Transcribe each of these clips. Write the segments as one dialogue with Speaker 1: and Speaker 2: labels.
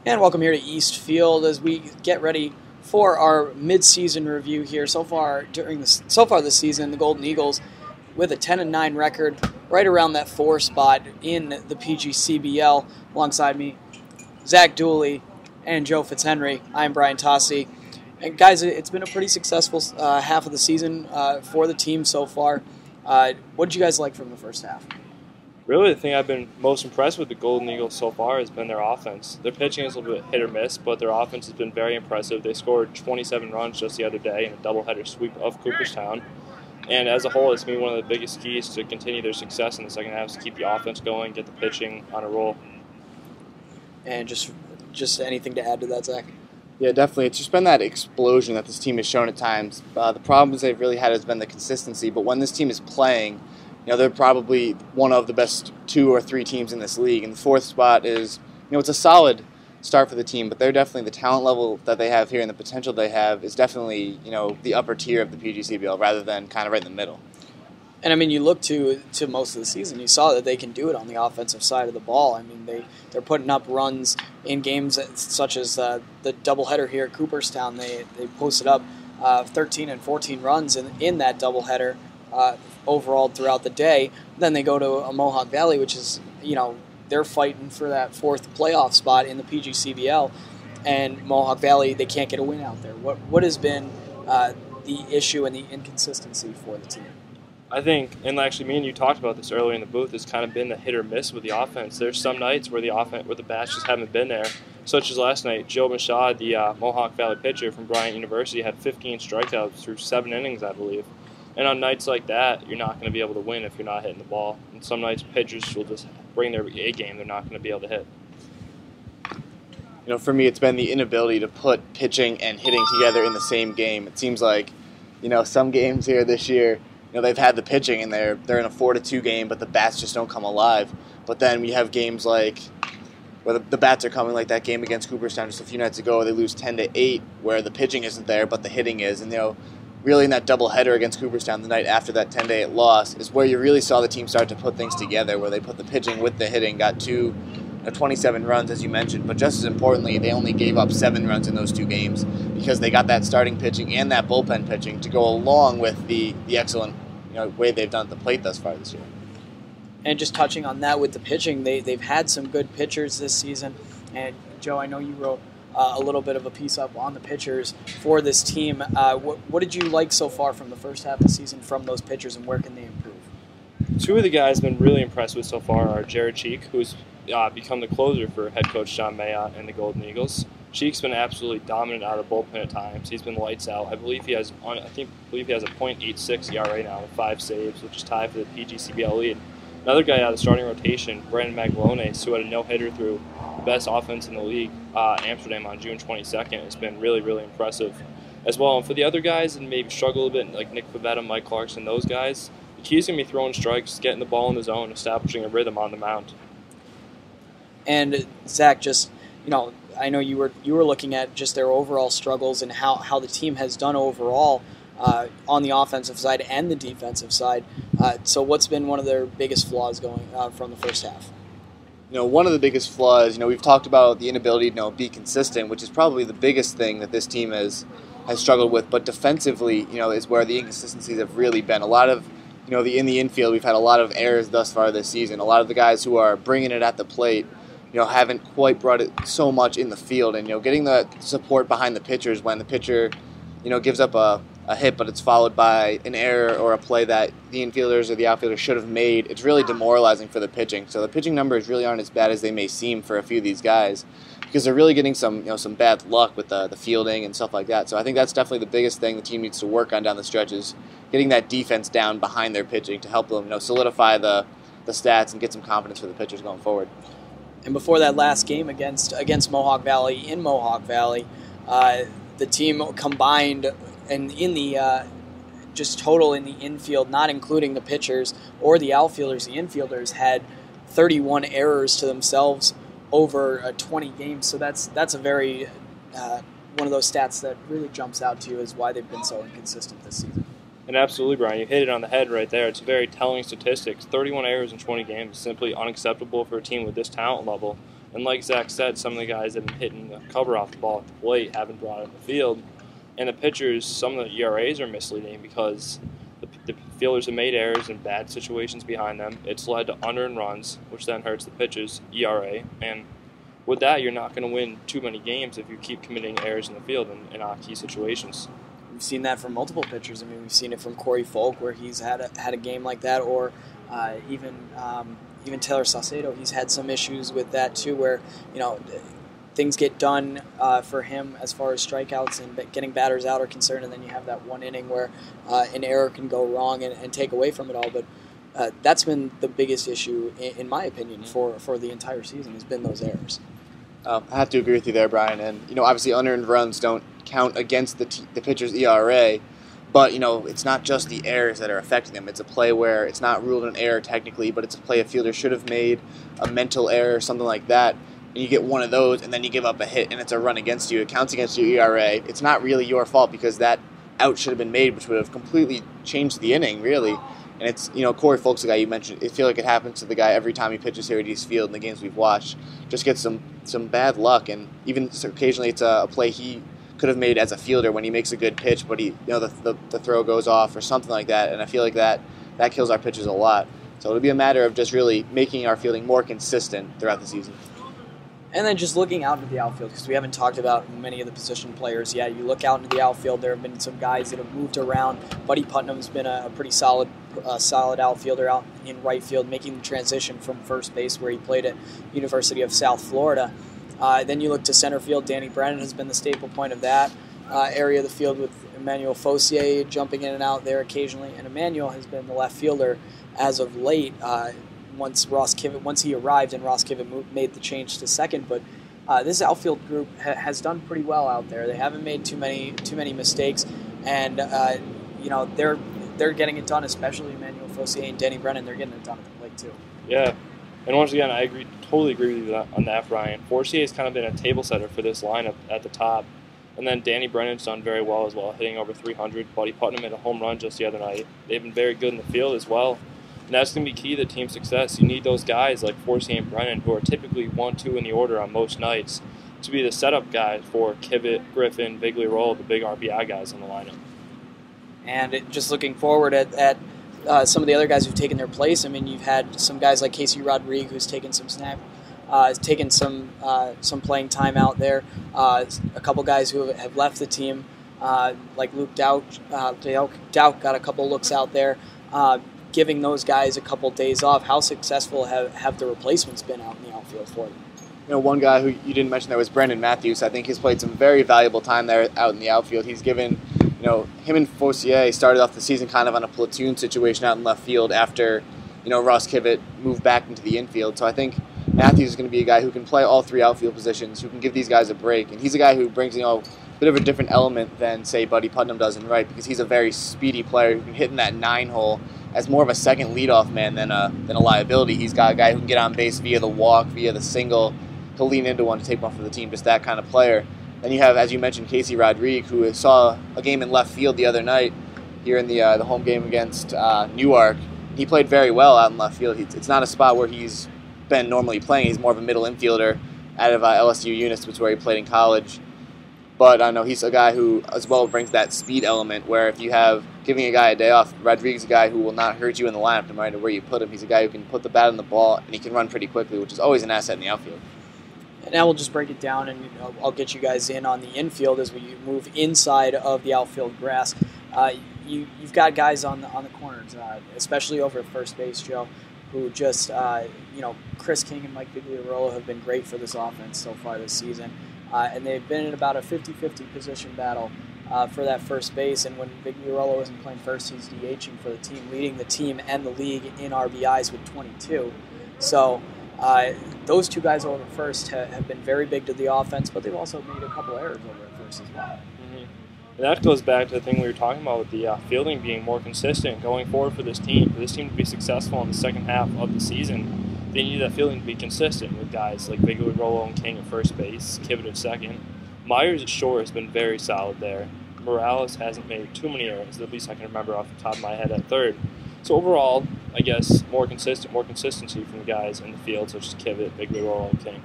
Speaker 1: And welcome here to East Field as we get ready for our mid-season review here. So far this season, the Golden Eagles with a 10-9 record, right around that 4 spot in the PGCBL. Alongside me, Zach Dooley and Joe Fitzhenry. I'm Brian Tossi. And guys, it's been a pretty successful half of the season for the team so far. What did you guys like from the first half?
Speaker 2: Really, the thing I've been most impressed with the Golden Eagles so far has been their offense. Their pitching is a little bit hit or miss, but their offense has been very impressive. They scored 27 runs just the other day in a doubleheader sweep of Cooperstown. And as a whole, it's been one of the biggest keys to continue their success in the second half is to keep the offense going, get the pitching on a roll.
Speaker 1: And just anything to add to that, Zach?
Speaker 3: Yeah, definitely. It's just been that explosion that this team has shown at times. The problems they've really had has been the consistency, but when this team is playing, they're probably one of the best 2 or 3 teams in this league. And the 4th spot is, it's a solid start for the team, but they're definitely the talent level that they have here and the potential they have is definitely, the upper tier of the PGCBL rather than kind of right in the middle.
Speaker 1: And, you look to most of the season, you saw that they can do it on the offensive side of the ball. They're putting up runs in games such as the doubleheader here at Cooperstown. They posted up 13 and 14 runs in that doubleheader overall throughout the day. Then they go to Mohawk Valley, which is, they're fighting for that 4th playoff spot in the PGCBL. And Mohawk Valley, they can't get a win out there. What has been the issue and the inconsistency for the team?
Speaker 2: I think, and actually me and you talked about this earlier in the booth, it's kind of been the hit or miss with the offense. There's some nights where the bats just haven't been there, such as last night. Joe Machad, the Mohawk Valley pitcher from Bryant University, had 15 strikeouts through 7 innings, I believe. And on nights like that, you're not going to be able to win if you're not hitting the ball. And some nights pitchers will just bring their A game they're not going to be able to hit.
Speaker 3: For me, it's been the inability to put pitching and hitting together in the same game. It seems like, some games here this year, they've had the pitching and they're in a 4-2 game, but the bats just don't come alive. But then we have games like where the bats are coming, like that game against Cooperstown just a few nights ago, where they lose 10-8, where the pitching isn't there, but the hitting is. And really in that doubleheader against Cooperstown the night after that 10-8 loss is where you really saw the team start to put things together, where they put the pitching with the hitting, got 27 runs, as you mentioned, but just as importantly, they only gave up 7 runs in those 2 games because they got that starting pitching and that bullpen pitching to go along with the excellent way they've done at the plate thus far this year.
Speaker 1: And just touching on that with the pitching, they've had some good pitchers this season. And Joe, I know you wrote a little bit of a piece up on the pitchers for this team. What did you like so far from the first half of the season from those pitchers, and where can they improve?
Speaker 2: 2 of the guys I've been really impressed with so far are Jared Cheek, who's become the closer for head coach John Mayotte and the Golden Eagles. Cheek's been absolutely dominant out of the bullpen at times. He's been lights out. I believe he has a .86 ERA now with 5 saves, which is tied for the PGCBL lead. Another guy out of the starting rotation, Brandon Maglones, who had a no-hitter through the best offense in the league, Amsterdam on June 22nd, has been really, really impressive as well. And for the other guys that maybe struggle a bit, like Nick Pavetta, Mike Clarkson, those guys, the key is going to be throwing strikes, getting the ball in the zone, establishing a rhythm on the mound.
Speaker 1: And Zach, I know you were looking at just their overall struggles and how the team has done overall on the offensive side and the defensive side. So what's been one of their biggest flaws going from the first half?
Speaker 3: One of the biggest flaws, we've talked about the inability to be consistent, which is probably the biggest thing that this team has struggled with. But defensively, is where the inconsistencies have really been. A lot of, in the infield, we've had a lot of errors thus far this season. A lot of the guys who are bringing it at the plate, haven't quite brought it so much in the field. And, getting the support behind the pitchers when the pitcher, gives up a hit, but it's followed by an error or a play that the infielders or the outfielders should have made, it's really demoralizing for the pitching. So the pitching numbers really aren't as bad as they may seem for a few of these guys because they're really getting some bad luck with the fielding and stuff like that. So I think that's definitely the biggest thing the team needs to work on down the stretch is getting that defense down behind their pitching to help them solidify the stats and get some confidence for the pitchers going forward.
Speaker 1: And before that last game against Mohawk Valley in Mohawk Valley, the team combined and in the just total in the infield, not including the pitchers or the outfielders, the infielders had 31 errors to themselves over 20 games. So that's a very one of those stats that really jumps out to you as why they've been so inconsistent this season.
Speaker 2: And absolutely, Brian, you hit it on the head right there. It's a very telling statistics. 31 errors in 20 games is simply unacceptable for a team with this talent level. And like Zach said, some of the guys that have been hitting the cover off the ball at the plate haven't brought it in the field. And the pitchers, some of the ERAs are misleading because the fielders have made errors in bad situations behind them. It's led to unearned runs, which then hurts the pitcher's ERA. And with that, you're not going to win too many games if you keep committing errors in the field in key situations.
Speaker 1: We've seen that from multiple pitchers. I mean, we've seen it from Corey Folk, where he's had a game like that, or even Taylor Saucedo. He's had some issues with that too, where things get done for him as far as strikeouts and getting batters out are concerned, and then you have that one inning where an error can go wrong and take away from it all. But that's been the biggest issue, in my opinion, for the entire season, has been those errors.
Speaker 3: I have to agree with you there, Brian. And obviously unearned runs don't count against the pitcher's ERA, but it's not just the errors that are affecting them. It's a play where it's not ruled an error technically, but it's a play a fielder should have made, a mental error, something like that. And you get one of those, and then you give up a hit, and it's a run against you. It counts against your ERA. It's not really your fault because that out should have been made, which would have completely changed the inning, really. And it's, Corey Folks, the guy you mentioned, I feel like it happens to the guy every time he pitches here at East Field in the games we've watched. Just gets some bad luck, and even occasionally it's a play he could have made as a fielder when he makes a good pitch, but the throw goes off or something like that, and I feel like that kills our pitchers a lot. So it'll be a matter of just really making our fielding more consistent throughout the season.
Speaker 1: And then just looking out into the outfield, because we haven't talked about many of the position players yet. You look out into the outfield, there have been some guys that have moved around. Buddy Putnam's been a pretty solid outfielder out in right field, making the transition from first base where he played at University of South Florida. Then you look to center field. Danny Brennan has been the staple point of that area of the field, with Emmanuel Fossier jumping in and out there occasionally. And Emmanuel has been the left fielder as of late. Once he arrived and Ross Kivett made the change to second, but this outfield group has done pretty well out there. They haven't made too many mistakes, and they're getting it done. Especially Emmanuel Fossier and Danny Brennan, they're getting it done at the plate too.
Speaker 2: Yeah, and once again, I totally agree with you on that, Brian. Fossier has kind of been a table setter for this lineup at the top, and then Danny Brennan's done very well as well, hitting over 300. Buddy Putnam hit a home run just the other night. They've been very good in the field as well. And that's going to be key to team success. You need those guys like Fossier and Brennan, who are typically 1-2 in the order on most nights, to be the setup guys for Kivett, Griffin, Vigliarolo, the big RBI guys in the lineup.
Speaker 1: And just looking forward at some of the other guys who've taken their place. I mean, you've had some guys like Casey Rodriguez, who's taken some some playing time out there. A couple guys who have left the team, like Luke Douck. Douck got a couple looks out there. Giving those guys a couple days off, how successful have the replacements been out in the outfield for them?
Speaker 3: One guy who you didn't mention there was Brendan Matthews. I think he's played some very valuable time there out in the outfield. He's given, him and Fossier started off the season kind of on a platoon situation out in left field after, Ross Kivett moved back into the infield. So I think Matthews is going to be a guy who can play all three outfield positions, who can give these guys a break. And he's a guy who brings, a bit of a different element than, say, Buddy Putnam does in right, because he's a very speedy player who can hit in that 9-hole as more of a second leadoff man than a liability. He's got a guy who can get on base via the walk, via the single. He'll lean into one to take one for the team, just that kind of player. Then you have, as you mentioned, Casey Rodriguez, who saw a game in left field the other night here in the home game against Newark. He played very well out in left field. It's not a spot where he's been normally playing. He's more of a middle infielder out of LSU Eunice, which is where he played in college. But I know he's a guy who as well brings that speed element where if you have giving a guy a day off, Rodriguez is a guy who will not hurt you in the lineup no matter where you put him. He's a guy who can put the bat on the ball and he can run pretty quickly, which is always an asset in the outfield.
Speaker 1: And now we'll just break it down, and I'll get you guys in on the infield as we move inside of the outfield grass. You've got guys on the corners, especially over at first base, Joe, who just Chris King and Mike Vigliarolo have been great for this offense so far this season. And they've been in about a 50-50 position battle for that first base. And when Vigliarolo isn't playing first, he's DHing for the team, leading the team and the league in RBIs with 22. So those two guys over at first have been very big to the offense, but they've also made a couple errors over at first as well.
Speaker 2: Mm-hmm. And that goes back to the thing we were talking about with the fielding being more consistent going forward for this team. For this team to be successful in the second half of the season, they need that fielding to be consistent with guys like Vigliarolo and King at first base, Kivett at second. Myers at short has been very solid there. Morales hasn't made too many errors, at least I can remember off the top of my head, at third. So overall, I guess more consistency from the guys in the field, such as Kivett, Vigliarolo, and King.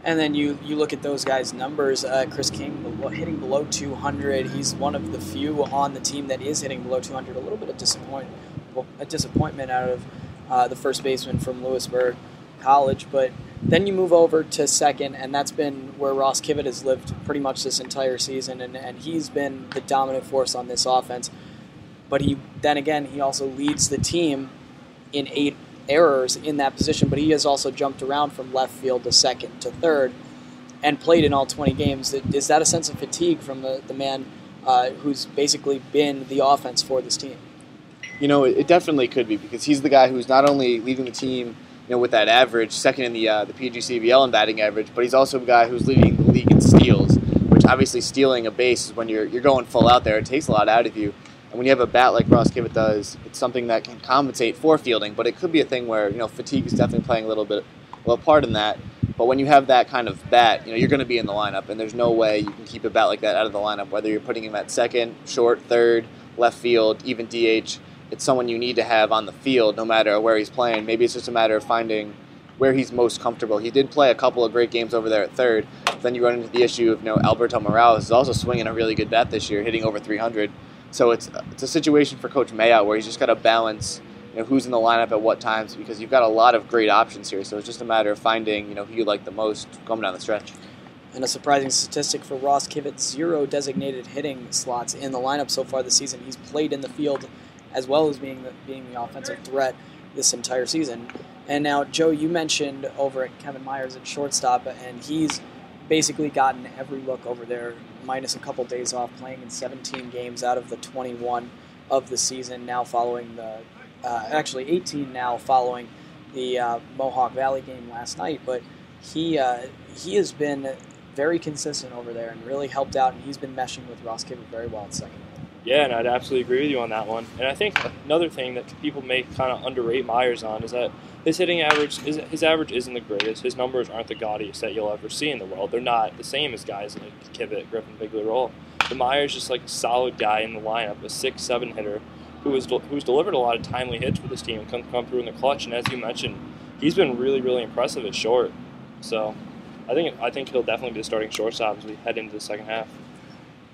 Speaker 1: And then you look at those guys' numbers. Chris King hitting below 200. He's one of the few on the team that is hitting below 200. A little bit of disappointment out of the first baseman from Lewisburg College. But then you move over to second, and that's been where Ross Kivett has lived pretty much this entire season, and he's been the dominant force on this offense. But he also leads the team in 8 errors in that position, but he has also jumped around from left field to second to third and played in all 20 games. Is that a sense of fatigue from the man who's basically been the offense for this team?
Speaker 3: It definitely could be, because he's the guy who's not only leading the team with that average, second in the PGCBL in batting average, but he's also a guy who's leading the league in steals, which obviously stealing a base is when you're going full out there. It takes a lot out of you. And when you have a bat like Ross Kivett does, it's something that can compensate for fielding, but it could be a thing where, fatigue is definitely playing a part in that. But when you have that kind of bat, you're going to be in the lineup, and there's no way you can keep a bat like that out of the lineup, whether you're putting him at second, short, third, left field, even DH. It's someone you need to have on the field no matter where he's playing. Maybe it's just a matter of finding where he's most comfortable. He did play a couple of great games over there at third. Then you run into the issue of, Alberto Morales is also swinging a really good bat this year, hitting over 300. So it's a situation for Coach Mayotte where he's just got to balance, who's in the lineup at what times, because you've got a lot of great options here. So it's just a matter of finding, who you like the most coming down the stretch.
Speaker 1: And a surprising statistic for Ross Kivett, 0 designated hitting slots in the lineup so far this season. He's played in the field as well as being the offensive threat this entire season. And now, Joe, you mentioned over at Kevin Myers at shortstop, and he's basically gotten every look over there, minus a couple days off, playing in 17 games out of the 21 of the season, now following the 18 now following the Mohawk Valley game last night. But he has been very consistent over there and really helped out, and he's been meshing with Ross Kivett very well at second.
Speaker 2: Yeah, and I'd absolutely agree with you on that one. And I think another thing that people may kind of underrate Myers on is that his average isn't the greatest. His numbers aren't the gaudiest that you'll ever see in the world. They're not the same as guys like Kivett, Griffin, Bigley-Roll. But Myers is just like a solid guy in the lineup, a 6-7 hitter who's delivered a lot of timely hits for this team and come through in the clutch. And as you mentioned, he's been really, really impressive at short. So I think he'll definitely be the starting shortstop as we head into the second half.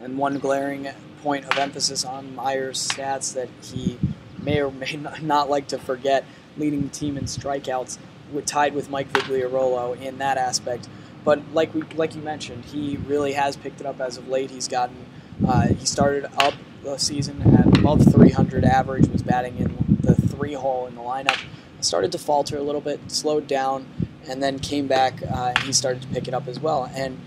Speaker 1: And one glaring point of emphasis on Myers' stats that he may or may not like to forget, leading the team in strikeouts, tied with Mike Vigliarolo in that aspect. But like you mentioned, he really has picked it up as of late. He started up the season at above 300 average, was batting in the 3-hole in the lineup, started to falter a little bit, slowed down, and then came back, and he started to pick it up as well. And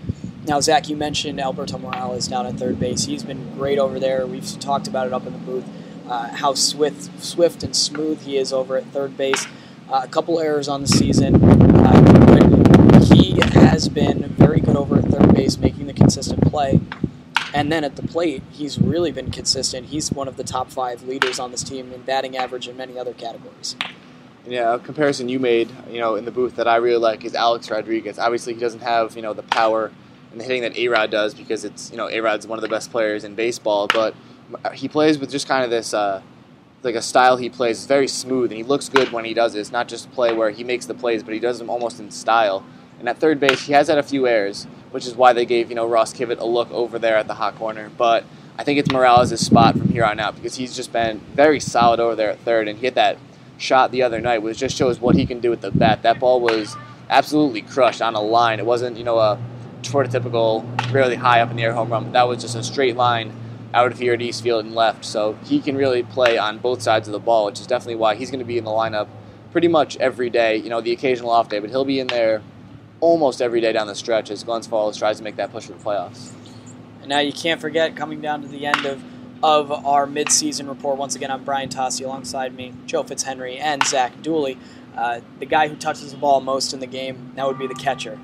Speaker 1: now, Zach, you mentioned Alberto Morales down at third base. He's been great over there. We've talked about it up in the booth, how swift and smooth he is over at third base. A couple errors on the season, but he has been very good over at third base, making the consistent play. And then at the plate, he's really been consistent. He's one of the top 5 leaders on this team in batting average and many other categories.
Speaker 3: Yeah, a comparison you made, in the booth that I really like is Alex Rodriguez. Obviously, he doesn't have, the power and the hitting that A-Rod does, because it's, A-Rod's one of the best players in baseball, but he plays with just kind of this, like a style he plays. It's very smooth, and he looks good when he does it. It's not just a play where he makes the plays, but he does them almost in style. And at third base, he has had a few errors, which is why they gave, Ross Kivett a look over there at the hot corner. But I think it's Morales' spot from here on out, because he's just been very solid over there at third, and he hit that shot the other night, which just shows what he can do with the bat. That ball was absolutely crushed on a line. It wasn't, a prototypical, really high up in the air home run, but that was just a straight line out of here at East Field and left. So he can really play on both sides of the ball, which is definitely why he's going to be in the lineup pretty much every day, the occasional off day, but he'll be in there almost every day down the stretch as Glens Falls tries to make that push for the playoffs.
Speaker 1: And now you can't forget, coming down to the end of our mid-season report, once again, I'm Brian Tossi, alongside me, Joe Fitzhenry and Zach Dooley. The guy who touches the ball most in the game, that would be the catcher.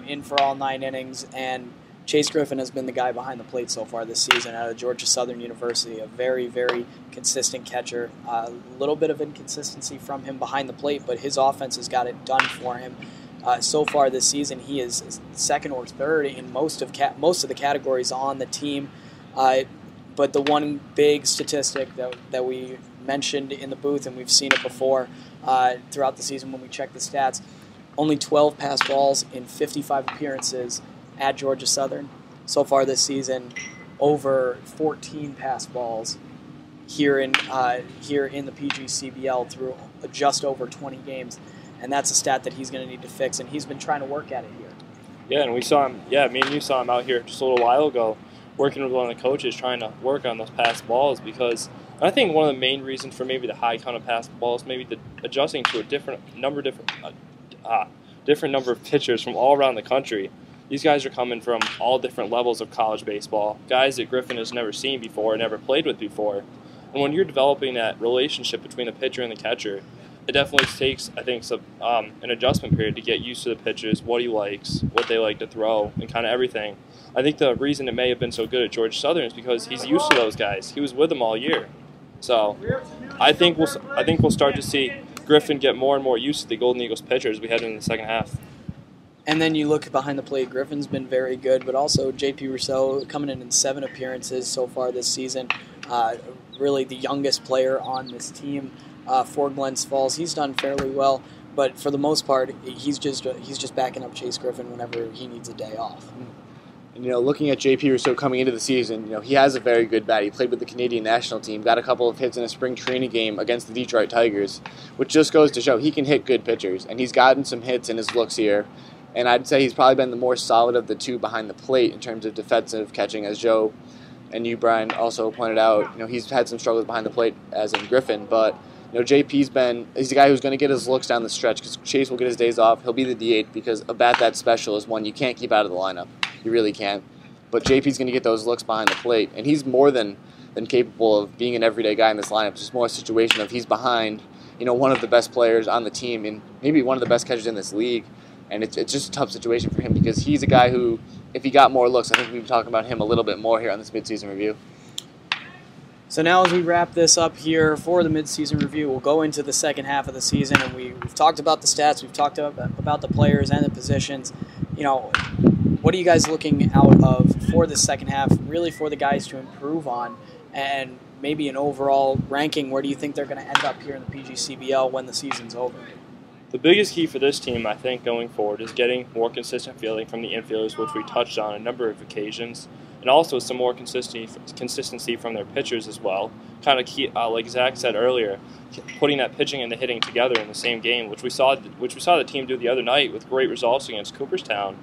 Speaker 1: In for all 9 innings, and Chase Griffin has been the guy behind the plate so far this season out of Georgia Southern University, a very, very consistent catcher. A little bit of inconsistency from him behind the plate, but his offense has got it done for him. So far this season, he is second or third in most of the categories on the team. But the one big statistic that we mentioned in the booth, and we've seen it before throughout the season when we check the stats, only 12 pass balls in 55 appearances at Georgia Southern. So far this season, over 14 pass balls here in the PGCBL through just over 20 games. And that's a stat that he's going to need to fix, and he's been trying to work at it here.
Speaker 2: Yeah, and we saw him, me and you saw him out here just a little while ago working with one of the coaches trying to work on those pass balls, because I think one of the main reasons for maybe the high count of pass balls, maybe adjusting to a different number of pitchers from all around the country. These guys are coming from all different levels of college baseball, guys that Griffin has never seen before, never played with before. And when you're developing that relationship between the pitcher and the catcher, it definitely takes, I think, an adjustment period to get used to the pitchers, what he likes, what they like to throw, and kind of everything. I think the reason it may have been so good at Georgia Southern is because he's used to those guys. He was with them all year. So I think we'll start to see Griffin get more and more used to the Golden Eagles pitchers as we head into the second half.
Speaker 1: And then you look behind the plate, Griffin's been very good, but also J.P. Rousseau coming in 7 appearances so far this season. Really the youngest player on this team for Glens Falls. He's done fairly well, but for the most part, he's just backing up Chase Griffin whenever he needs a day off.
Speaker 3: And, looking at J.P. Rousseau coming into the season, he has a very good bat. He played with the Canadian national team, got a couple of hits in a spring training game against the Detroit Tigers, which just goes to show he can hit good pitchers, and he's gotten some hits in his looks here. And I'd say he's probably been the more solid of the two behind the plate in terms of defensive catching, as Joe and you, Brian, also pointed out. He's had some struggles behind the plate, as in Griffin, but JP's he's a guy who's going to get his looks down the stretch because Chase will get his days off. He'll be the DH because a bat that special is one you can't keep out of the lineup. You really can't. But JP's going to get those looks behind the plate, and he's more than capable of being an everyday guy in this lineup. It's just more a situation of he's behind, one of the best players on the team and maybe one of the best catchers in this league. And it's just a tough situation for him because he's a guy who, if he got more looks, I think we'd be talking about him a little bit more here on this midseason review.
Speaker 1: So now as we wrap this up here for the midseason review, we'll go into the second half of the season, and we've talked about the stats, we've talked about the players and the positions. What are you guys looking out of for the second half, really for the guys to improve on, and maybe an overall ranking? Where do you think they're going to end up here in the PGCBL when the season's over?
Speaker 2: The biggest key for this team, I think, going forward is getting more consistent fielding from the infielders, which we touched on a number of occasions, and also some more consistency from their pitchers as well. Kind of key, like Zach said earlier, putting that pitching and the hitting together in the same game, which we saw the team do the other night with great results against Cooperstown.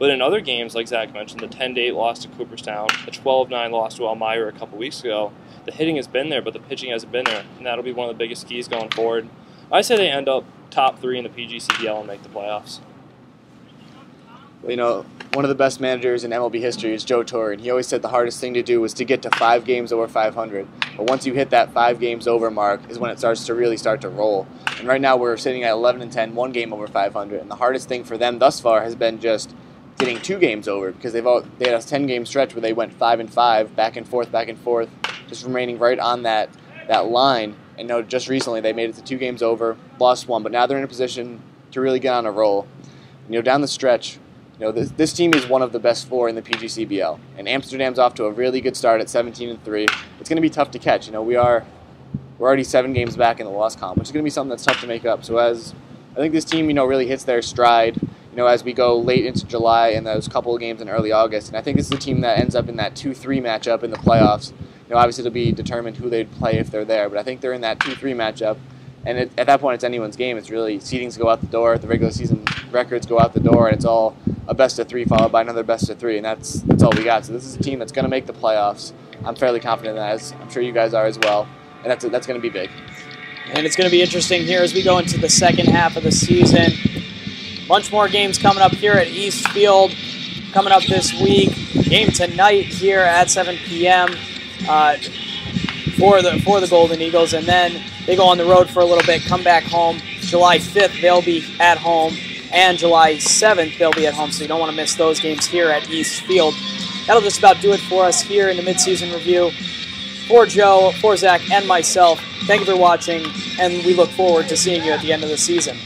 Speaker 2: But in other games, like Zach mentioned, the 10-8 loss to Cooperstown, the 12-9 loss to Elmira a couple weeks ago, the hitting has been there, but the pitching hasn't been there, and that'll be one of the biggest keys going forward. I say they end up top 3 in the PGCBL and make the playoffs.
Speaker 3: Well, one of the best managers in MLB history is Joe Torre, and he always said the hardest thing to do was to get to 5 games over 500. But once you hit that 5 games over mark is when it starts to really start to roll. And right now we're sitting at 11-10, 1 game over 500. And the hardest thing for them thus far has been just getting 2 games over, because they had a 10-game stretch where they went 5-5, back and forth, just remaining right on that line. And just recently they made it to 2 games over, lost 1, but now they're in a position to really get on a roll. Down the stretch, this team is one of the best 4 in the PGCBL, and Amsterdam's off to a really good start at 17-3. It's going to be tough to catch. We're already 7 games back in the loss column, which is going to be something that's tough to make up. So as I think this team, really hits their stride, as we go late into July and those couple of games in early August, and I think this is a team that ends up in that 2-3 matchup in the playoffs. Obviously it'll be determined who they'd play if they're there, but I think they're in that 2-3 matchup, and at that point it's anyone's game. It's really seedings go out the door, the regular season records go out the door, and it's all a best of 3 followed by another best of 3, and that's all we got. So this is a team that's going to make the playoffs. I'm fairly confident in that, as I'm sure you guys are as well, and that's going to be big.
Speaker 1: And it's going to be interesting here as we go into the second half of the season. Bunch more games coming up here at East Field coming up this week. Game tonight here at 7 p.m. For the Golden Eagles, and then they go on the road for a little bit, come back home. July 5th, they'll be at home, and July 7th, they'll be at home, so you don't want to miss those games here at East Field. That'll just about do it for us here in the midseason review. For Joe, for Zach, and myself, thank you for watching, and we look forward to seeing you at the end of the season.